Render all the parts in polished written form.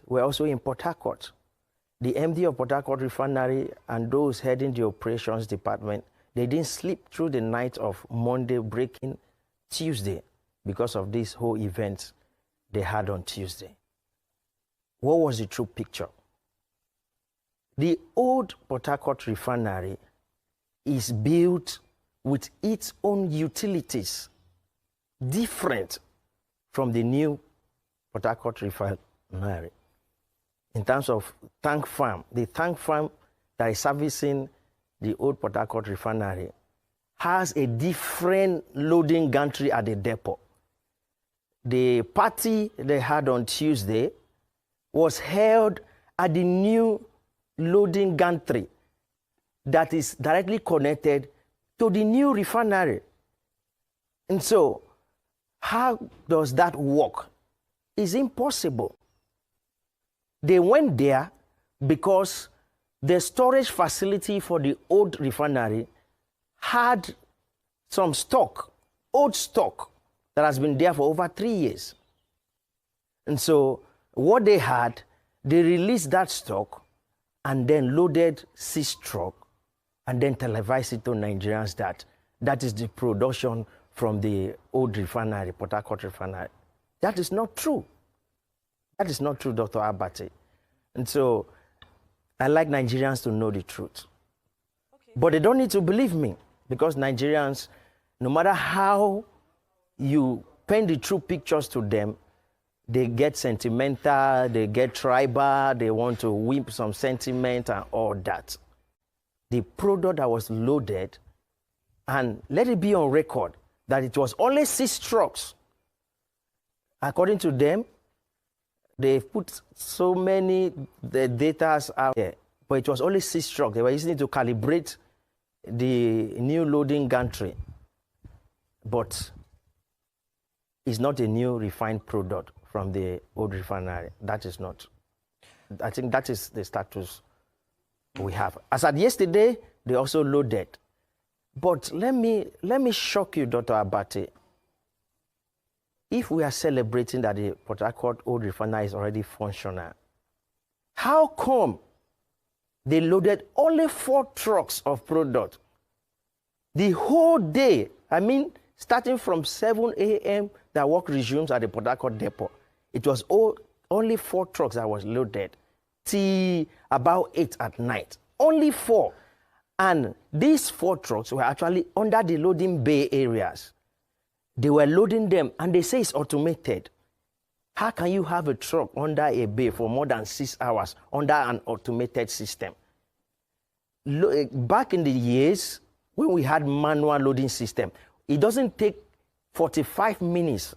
were also in Portharcourt. The MD of Portharcourt Refinery and those heading the operations department, they didn't sleep through the night of Monday breaking Tuesday because of this whole event they had on Tuesday. What was the true picture? The old Portharcourt Refinery is built with its own utilities, different from the new Portharcourt Refinery. In terms of tank farm, the tank farm that is servicing the old Portharcourt Refinery has a different loading gantry at the depot. The party they had on Tuesday was held at the new loading gantry that is directly connected to the new refinery. And so, how does that work? It's impossible. They went there because the storage facility for the old refinery had some stock, old stock, that has been there for over 3 years. And so what they had, they released that stock and then loaded 6 trucks and then televised it to Nigerians that is the production from the old refinery, Portharcourt Refinery. That is not true. That is not true, Dr. Abate. And so I like Nigerians to know the truth. Okay. But they don't need to believe me, because Nigerians, no matter how you paint the true pictures to them, they get sentimental, they get tribal, they want to whip some sentiment and all that. The product that was loaded, and let it be on record that it was only 6 trucks. According to them, they put so many data out there, but it was only 6 trucks. They were using it to calibrate the new loading gantry. But it's not a new refined product from the old refinery. That is not. I think that is the status we have. As at yesterday, they also loaded. But let me shock you, Dr. Abate. If we are celebrating that the Portharcourt old refinery is already functional, how come they loaded only 4 trucks of product the whole day? I mean, starting from 7 a.m., that work resumes at the Portharcourt depot. It was only 4 trucks that was loaded till about 8 at night. Only 4. And these 4 trucks were actually under the loading bay areas. They were loading them, and they say it's automated. How can you have a truck under a bay for more than 6 hours under an automated system? Back in the years, when we had manual loading system, it doesn't take 45 minutes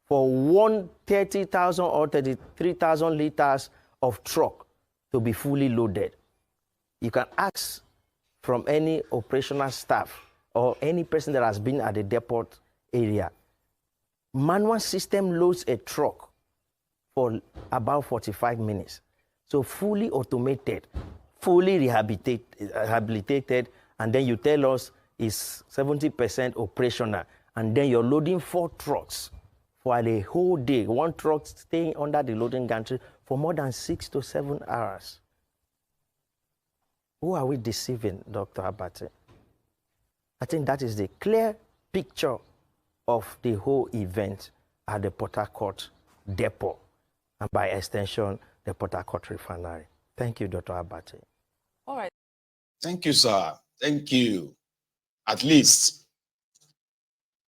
for one 30,000 or 33,000 liters of truck to be fully loaded. You can ask from any operational staff or any person that has been at the depot area. Manual system loads a truck for about 45 minutes. So fully automated, fully rehabilitated, and then you tell us it's 70% operational, and then you're loading 4 trucks for a whole day. 1 truck staying under the loading gantry for more than 6 to 7 hours. Who are we deceiving, Dr. Abate? I think that is the clear picture of the whole event at the Portharcourt depot, and by extension, the Portharcourt Refinery. Thank you, Dr. Abate. All right. Thank you, sir. Thank you. At least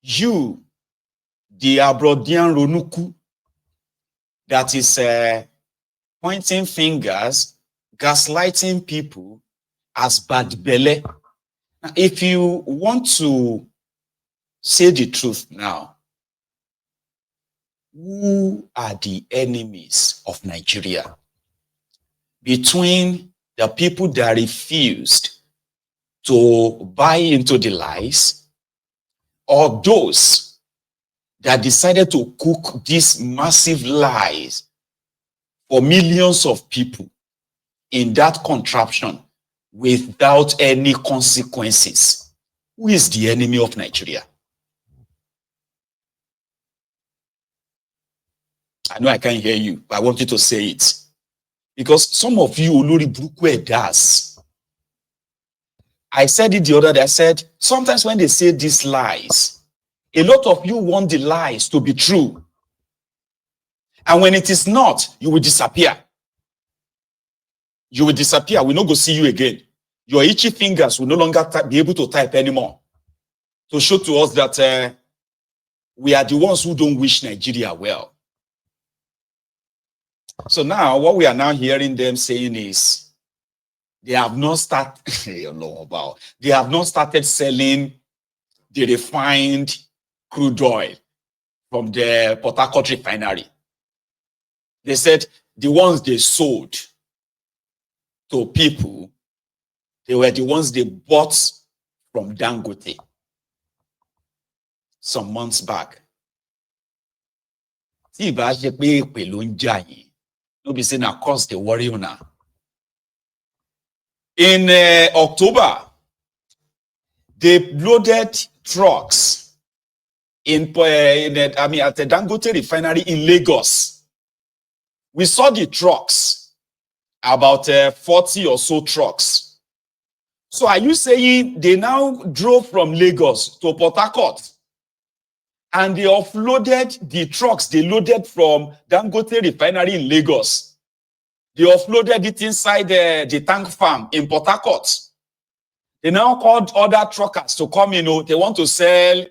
you, the Abrodian Ronuku, that is pointing fingers, gaslighting people as bad belly. Now, if you want to say the truth now, who are the enemies of Nigeria? Between the people that refused to buy into the lies, or those that decided to cook these massive lies for millions of people in that contraption without any consequences? Who is the enemy of Nigeria? I know I can't hear you, but I want you to say it. Because some of you, olórí burúkú does. I said it the other day. I said, sometimes when they say these lies, a lot of you want the lies to be true. And when it is not, you will disappear. You will disappear. We'll not go see you again. Your itchy fingers will no longer be able to type anymore. To show to us that we are the ones who don't wish Nigeria well. So now, what we are now hearing them saying is, they have not started, they have not started selling the refined crude oil from the Portharcourt Refinery. They said the ones they sold to people, they were the ones they bought from Dangote some months back. See, no be saying across the worry now. In October, they loaded trucks at the Dangote Refinery in Lagos. We saw the trucks, about 40 or so trucks. So are you saying they now drove from Lagos to Portharcourt and they offloaded the trucks they loaded from Dangote Refinery in Lagos? They offloaded it inside the tank farm in Portharcourt. They now called other truckers to come, they want to sell.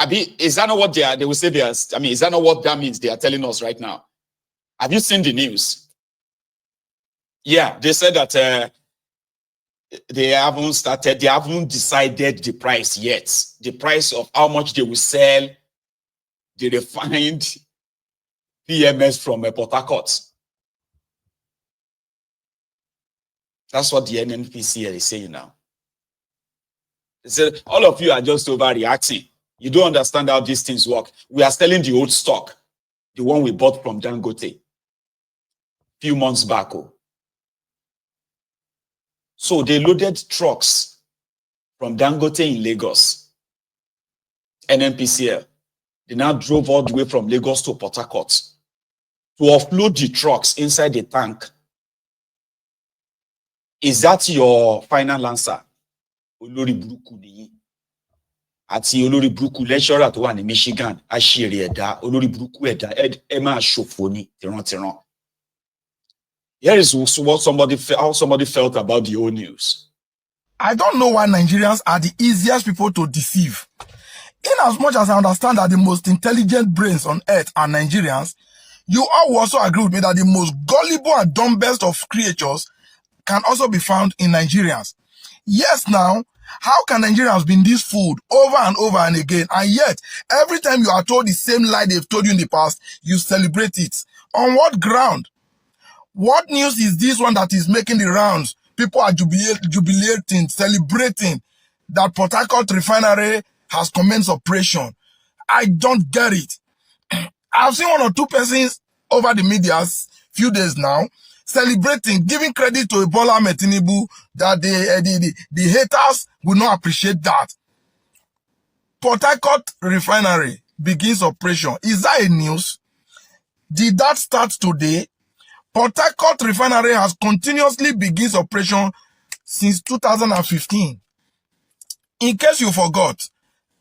Is that not what they will say they are? Is that not what that means they are telling us right now? Have you seen the news? Yeah, they said that they haven't decided the price yet. The price of how much they will sell the refined PMS from Portharcourt. That's what the NNPCL is saying now. They said, all of you are just overreacting. You don't understand how these things work. We are selling the old stock, the one we bought from Dangote a few months back. So they loaded trucks from Dangote in Lagos, NNPCL. They now drove all the way from Lagos to Portharcourt to offload the trucks inside the tank. Is that your final answer? Olórí burúkú nìyí. Àti olórí burúkú lecturer tó wà ní Michigan, àṣírí ẹ̀dá, olórí burúkú ẹ̀dá, ẹ máa ṣòfò ní tìrantìran. Here is how somebody felt about the old news. I don't know why Nigerians are the easiest people to deceive. In as much as I understand that the most intelligent brains on earth are Nigerians, you all will also agree with me that the most gullible and dumbest of creatures can also be found in Nigerians. Yes, now, how can Nigerians be this fooled over and over and again, and yet, every time you are told the same lie they've told you in the past, you celebrate it? On what ground? What news is this one that is making the rounds? People are jubilating, celebrating that Portharcourt Refinery has commenced operation. I don't get it. I've seen one or two persons over the media few days now celebrating, giving credit to Ebola Metinibu that the haters will not appreciate that. Portharcourt Refinery begins operation. Is that a news? Did that start today? Portharcourt Refinery has continuously begins operation since 2015. In case you forgot,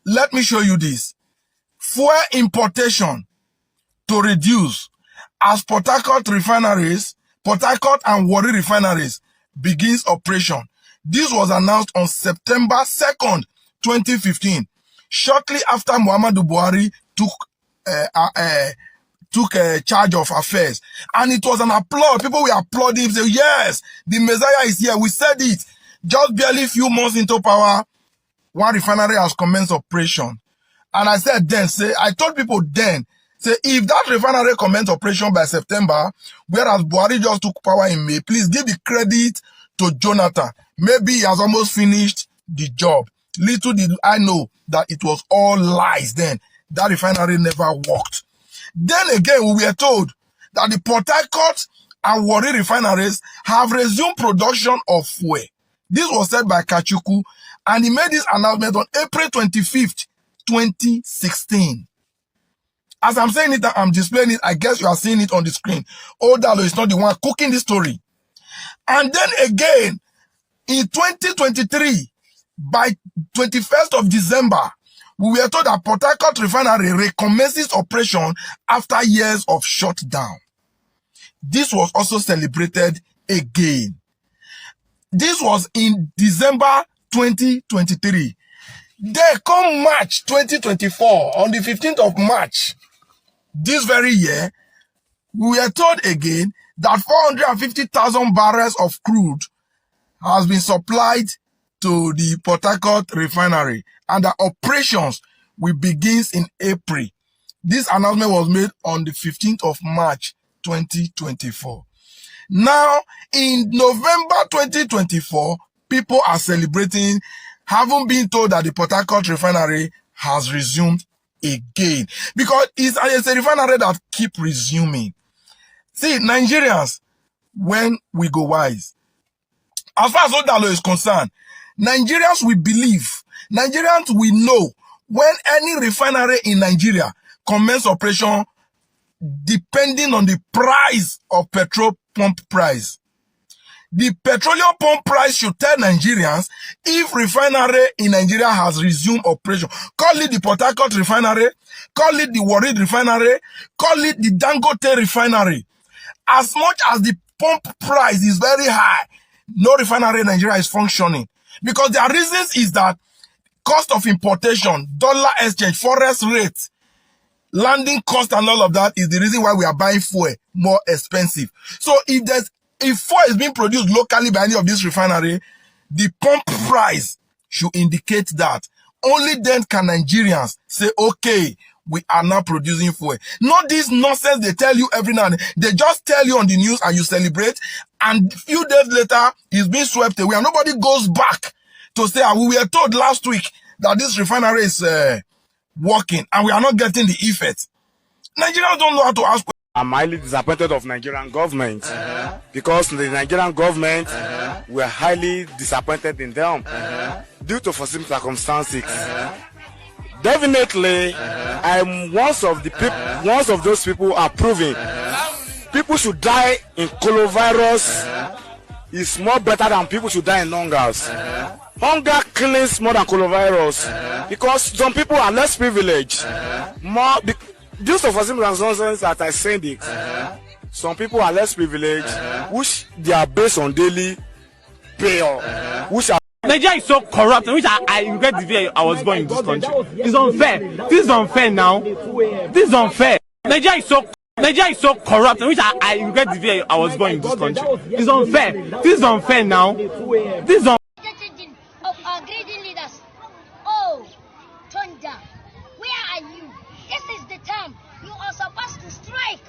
let me show you this. Fuel importation to reduce as Portharcourt and Warri refineries begins operation. This was announced on September 2nd, 2015, shortly after Muhammadu Buhari took charge of affairs. And it was an applaud. People were applauding, say, yes, the Messiah is here. We said it. Just barely few months into power, one refinery has commenced operation. And I said then, I told people then, if that refinery commenced operation by September, whereas Buhari just took power in May, please give the credit to Jonathan. Maybe he has almost finished the job. Little did I know that it was all lies then. That refinery never worked. Then again, we were told that the Portharcourt and Warri refineries have resumed production of fuel. This was said by Kachuku, and he made this announcement on April 25th, 2016. As I'm saying it, I'm displaying it. I guess you are seeing it on the screen. Odalo is not the one cooking the story. And then again, in 2023, by 21st of December, we were told that Portharcourt Refinery recommences operation after years of shutdown. This was also celebrated again. This was in December 2023. Then come March 2024, on the 15th of March, this very year, we were told again that 450,000 barrels of crude has been supplied to the Portharcourt Refinery and the operations will begin in April. This announcement was made on the 15th of March 2024. Now, in November 2024, people are celebrating, having been told that the Portharcourt Refinery has resumed again. Because it's a refinery that keep resuming. See, Nigerians, when we go wise, as far as Odalo is concerned, Nigerians will believe, Nigerians will know when any refinery in Nigeria commence operation depending on the price of petrol pump price. The petroleum pump price should tell Nigerians if refinery in Nigeria has resumed operation. Call it the Portharcourt Refinery, call it the Warri Refinery, call it the Dangote Refinery. As much as the pump price is very high, no refinery in Nigeria is functioning. Because their reasons is that cost of importation, dollar exchange, forex rate, landing cost and all of that is the reason why we are buying fuel more expensive. So if fuel is being produced locally by any of this refinery, the pump price should indicate that. Only then can Nigerians say, okay, we are now producing fuel. Not this nonsense they tell you every now and then. They just tell you on the news and you celebrate, and a few days later, it's being swept away, and nobody goes back to say, we were told last week that this refinery is working, and we are not getting the effect. Nigerians don't know how to ask. I'm highly disappointed of Nigerian government because the Nigerian government were highly disappointed in them due to foreseen circumstances. Definitely, I'm one of those people who are proving people should die in coronavirus is more better than people should die in hungers. Hunger kills more than coronavirus because some people are less privileged. Due to foreseen circumstances that I said it, some people are less privileged, which they are based on daily pay, which are. Nigeria is so corrupt, which I regret the day I was born in this country. It's unfair. This is unfair now. This is unfair. Nigeria is so corrupt, which I regret the day I was born in this country. It's unfair. This is unfair now. This is unfair. Of our greedy leaders. Oh, thunder, where are you? This is the time you are supposed to strike,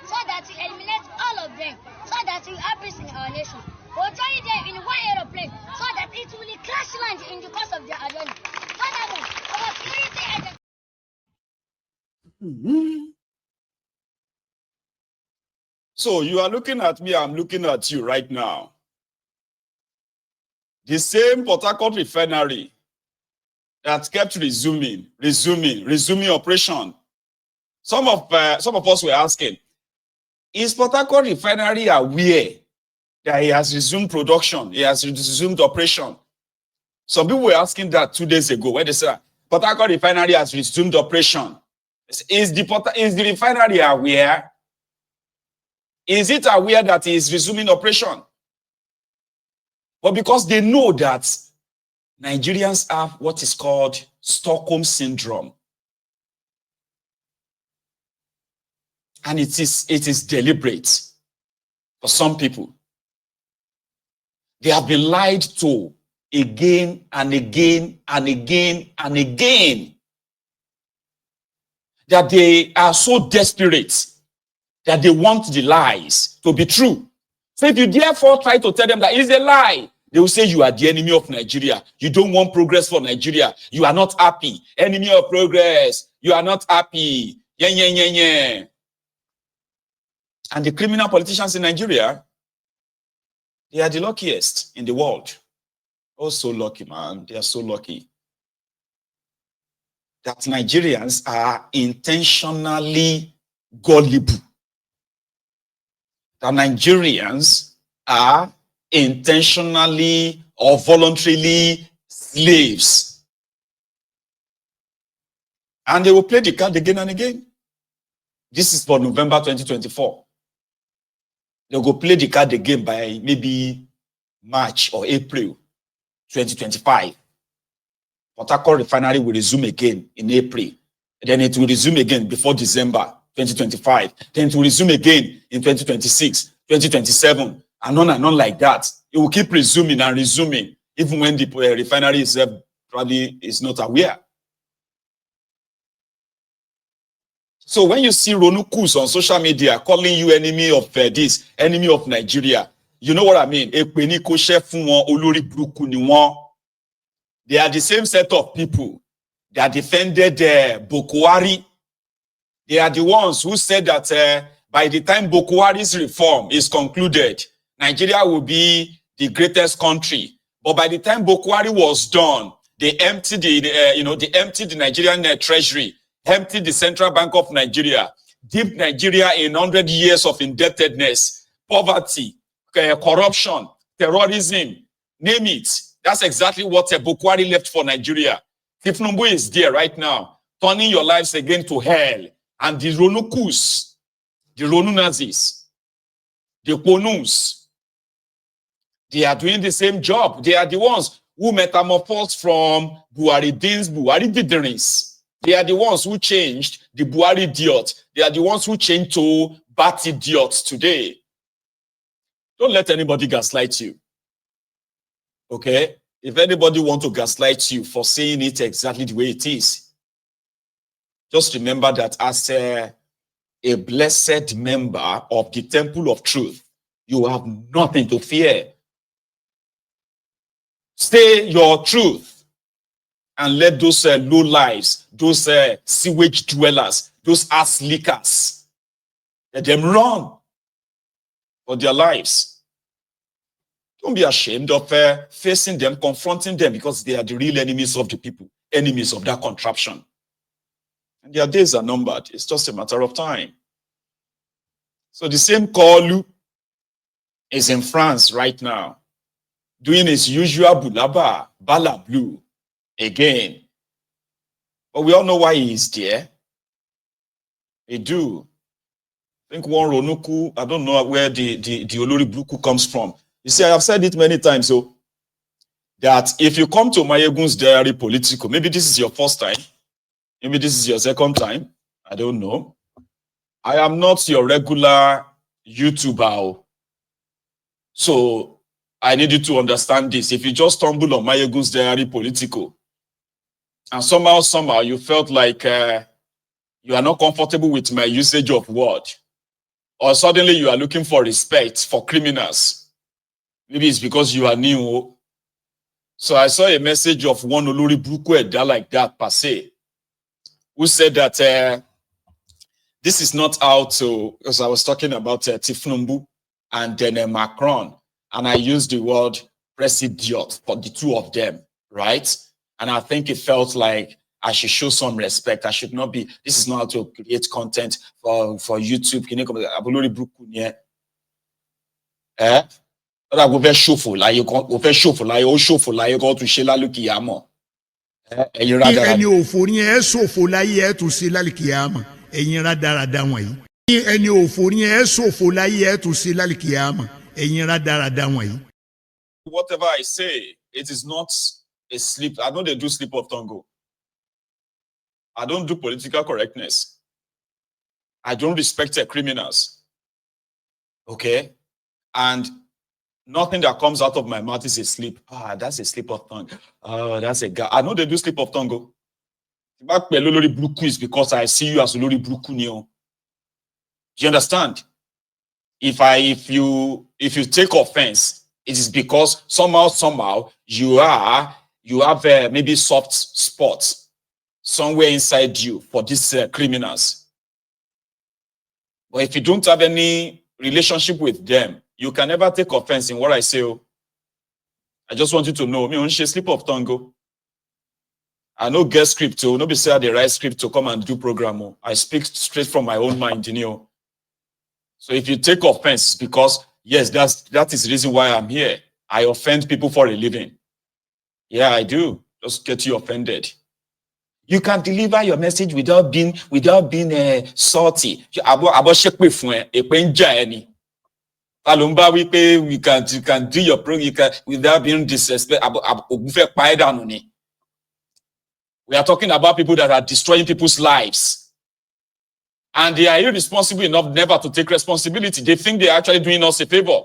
so that you eliminate all of them, so that we have peace in our nation. We'll tell you there in one aeroplane, so that it will crash land in the course of their journey. Furthermore, our security agents. So you are looking at me, I'm looking at you right now. The same Portharcourt Refinery that kept resuming operation. Some of us were asking, is Portharcourt Refinery aware that he has resumed production, he has resumed operation? Some people were asking that 2 days ago when they said Portharcourt Refinery has resumed operation. Is the refinery aware? Is it aware that he is resuming operation? But because they know that Nigerians have what is called Stockholm Syndrome. And it is deliberate for some people. They have been lied to again and again and again and again. That they are so desperate that they want the lies to be true. So if you therefore try to tell them that it's a lie, they will say you are the enemy of Nigeria. You don't want progress for Nigeria. You are not happy. Enemy of progress. You are not happy. Yeah, yeah, yeah, yeah. And the criminal politicians in Nigeria, they are the luckiest in the world. Oh, so lucky, man. They are so lucky. that Nigerians are intentionally gullible. That Nigerians are intentionally or voluntarily slaves. And they will play the card again and again. This is for November 2024. They'll go play the card again by maybe March or April 2025. Portharcourt Refinery will resume again in April. Then it will resume again before December 2025. Then it will resume again in 2026, 2027, and on like that. It will keep resuming and resuming, even when the refinery itself probably is not aware. So when you see Ronukus on social media calling you enemy of this, enemy of Nigeria, you know what I mean? They are the same set of people that defended Boko Haram. They are the ones who said that by the time Boko Haram's reform is concluded, Nigeria will be the greatest country. But by the time Boko Haram was done, they emptied the Nigerian treasury, emptied the Central Bank of Nigeria, dipped Nigeria in 100 years of indebtedness, poverty, corruption, terrorism, name it. That's exactly what Boko Haram left for Nigeria. Tifnumbu is there right now, turning your lives again to hell. And the Ronukus, the Ronu Nazis, the Konus, they are doing the same job. They are the ones who metamorphosed from Buhari Diderins. They are the ones who changed the Buhari idiot. They are the ones who changed to Bat idiots today. Don't let anybody gaslight you. Okay? If anybody wants to gaslight you for saying it exactly the way it is, just remember that as a blessed member of the temple of truth, you have nothing to fear. Stay your truth and let those low lives, those sewage dwellers, those ass lickers, let them run for their lives. Don't be ashamed of facing them, confronting them, because they are the real enemies of the people, enemies of that contraption. And their days are numbered. It's just a matter of time. So the same Kolu is in France right now, doing his usual bulaba, bala blue, again. But we all know why he is there. They do. I think one Ronuku, I don't know where the Olori Bruku comes from. You see, I have said it many times, so that if you come to Mayegun's Diary Political, maybe this is your first time, maybe this is your second time, I don't know. I am not your regular YouTuber. So I need you to understand this. If you just stumble on Mayegun's Diary Political, and somehow you felt like you are not comfortable with my usage of word, or suddenly you are looking for respect for criminals, maybe it's because you are new. So I saw a message of one Olori Bruku Eda like that, per se, who said that this is not how to, because I was talking about Tifnumbu and then Macron, and I used the word presidiot for the two of them, right? And I think it felt like I should show some respect. I should not be, this is not how to create content for YouTube. Can you come Olori Bruku nye? I go very showful, like you go very showful, like you showful, like you go to Shela Lukiyamo. Ẹni òfò ni ẹ ṣòfò láyé ẹ tún ṣe lálìkìyàmọ̀ ẹ̀yin rádaràda wọ̀nyí. Ẹni òfò ni ẹ ṣòfò láyé ẹ tún ṣe lálìkìyàmọ̀ ẹ̀yin rádaràda wọ̀nyí. Whatever I say, it is not a slip. I don't do slip of tongue. I don't do political correctness. I don't respect criminals. Okay? And nothing that comes out of my mouth is a slip. That's a slip of tongue. Oh, that's a guy. I know they do slip of tongue. Is because I see you as Olori Bruku. Do you understand? If you take offense, it is because somehow you have maybe soft spots somewhere inside you for these criminals. But if you don't have any relationship with them, you can never take offense in what I say. I just want you to know, me on slip of tongue. I no get script to, no be say the right script to come and do program. I speak straight from my own mind, you know. So if you take offense, because yes, that is the reason why I'm here. I offend people for a living. Yeah, I do. Just get you offended. You can deliver your message without being salty. You can do your program without being disrespectful. We are talking about people that are destroying people's lives. And they are irresponsible enough never to take responsibility. They think they're actually doing us a favor.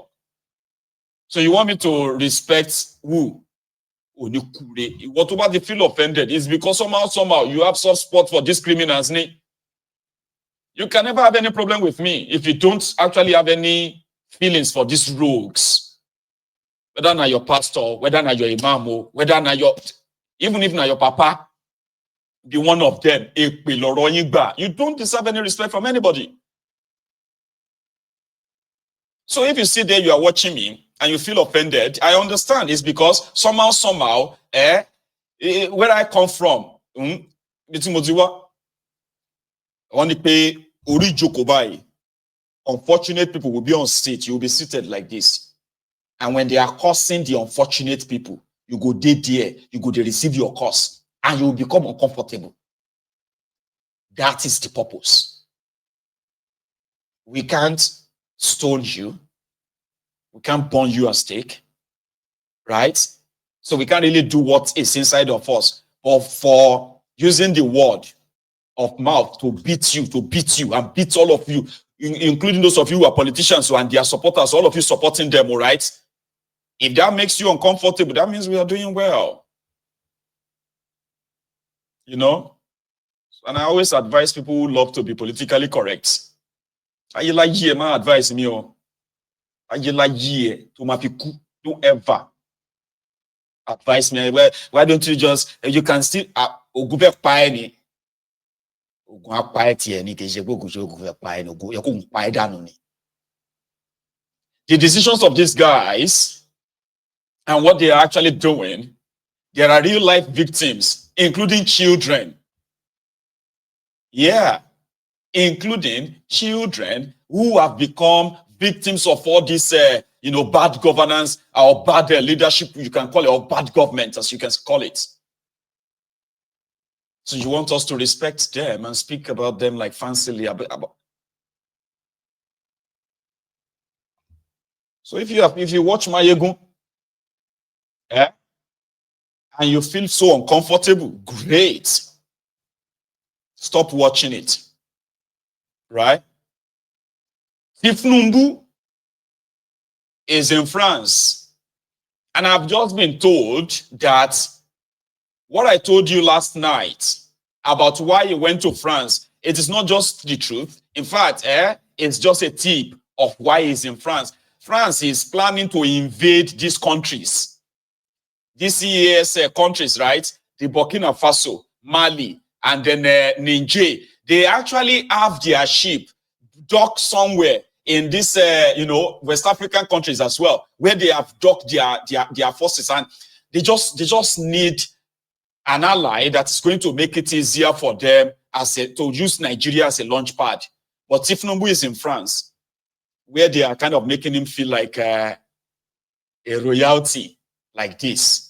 So you want me to respect who? Whatever they feel offended is because somehow you have soft spot for these criminals. You can never have any problem with me if you don't actually have any feelings for these rogues. Whether not your pastor, whether not your imam, whether not your, even if not your papa, be one of them. You don't deserve any respect from anybody. So if you sit there, you are watching me, and you feel offended, I understand. It's because somehow, where I come from, unfortunate people will be on seat. You will be seated like this. And when they are cursing the unfortunate people, you go there, you go to receive your curse, and you will become uncomfortable. That is the purpose. We can't stone you. We can't burn you at stake, right? So we can't really do what is inside of us. But for using the word of mouth to beat you and beat all of you, including those of you who are politicians and their supporters, all of you supporting them, all right? If that makes you uncomfortable, that means we are doing well. You know? And I always advise people who love to be politically correct. I like my advice me. I like to my people. Don't ever advise me. Why don't you just, you can still the decisions of these guys and what they are actually doing, there are real life victims, including children. Yeah, including children who have become victims of all this, bad governance or bad leadership, you can call it, or bad government, as you can call it. So you want us to respect them and speak about them like fancily. So if you watch Mayegun, and you feel so uncomfortable, great. Stop watching it. Right? Tifnumbu is in France. And I've just been told that what I told you last night about why he went to France, it is not just the truth. In fact, it's just a tip of why he's in France. France is planning to invade these countries. These EAS countries, right? The Burkina Faso, Mali, and then Niger. They actually have their ship docked somewhere in this, West African countries as well, where they have docked their forces, and they just need an ally that is going to make it easier for them to use Nigeria as a launch pad. But Tifnumbu is in France, where they are kind of making him feel like a royalty like this.